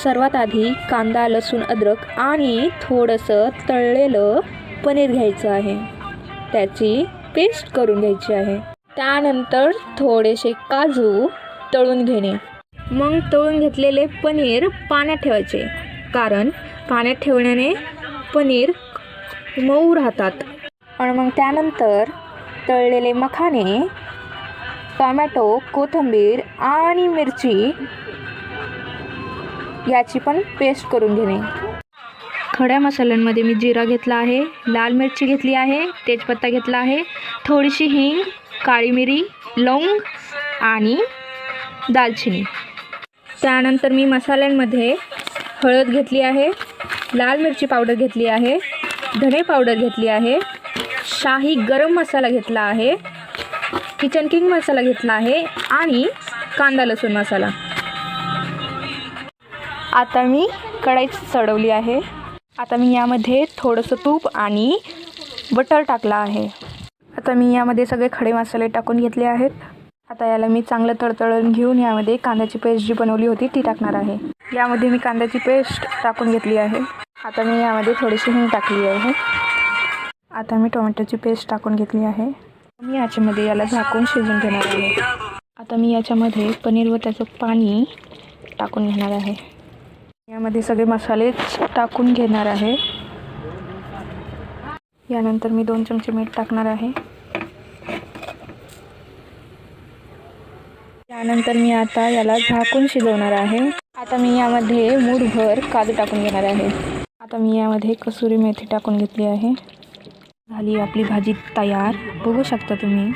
सर्वात आधी कांदा, लसूण, अद्रक आणि थोडंसं तळलेलं पनीर घ्यायचं आहे. त्याची पेस्ट करून घ्यायची आहे. त्यानंतर थोडेसे काजू तळून घेणे. मग तळून घेतलेले पनीर पाण्यात ठेवायचे, कारण पाण्यात ठेवण्याने पनीर मऊ राहतात. आणि मग त्यानंतर तळलेले मखाने, टोमॅटो, कोथिंबीर आणि मिरची याची पण पेस्ट करून घेणे. खड्या मसाल्यांमध्ये मी जिरा घेतला आहे, लाल मिरची घेतली आहे, तेजपत्ता घेतला आहे, थोडीशी हिंग, काळी मिरी, लवंग आणि दालचिनी. त्यानंतर मी मसाल्यांमध्ये हळद घेतली आहे, लाल मिरची पावडर घेतली आहे, धने पावडर घेतली आहे, शाही गरम मसाला घेतला आहे, किचन किंग मसाला घेतला आहे आणि कांदा लसूण मसाला. आता मी कढई चढवली आहे. आता मी यामध्ये थोडंसं तूप आणि बटर टाकला आहे. आता मी यामध्ये सगळे खडे मसाले टाकून घेतले आहेत. आता याला मी चांगलं तळतळून घेऊन यामध्ये कांद्याची पेस्ट जी बनवली होती ती टाकणार आहे. यामध्ये मी कांद्याची पेस्ट टाकून घेतली आहे. आता मी यामध्ये थोडीशी हिंग टाकली आहे. आता मी टोमॅटोची पेस्ट टाकून घेतली आहे. मी याच्यामध्ये याला झाकून शिजवून घेणार आहे. आता मी याच्यामध्ये पनीर व त्याचं पाणी टाकून घेणार आहे. यामध्ये सगळे मसाले टाकून घेणार आहे. यानंतर मी 2 चमचे मीठ टाकणार आहे. त्यानंतर मी आता याला झाकून शिजवणार आहे. आता मी यामध्ये मूठभर काजू टाकून घेणार आहे. आता मी यामध्ये कसुरी मेथी टाकून घेतली आहे. झाली आपली भाजी तयार, बघू शकता तुम्ही.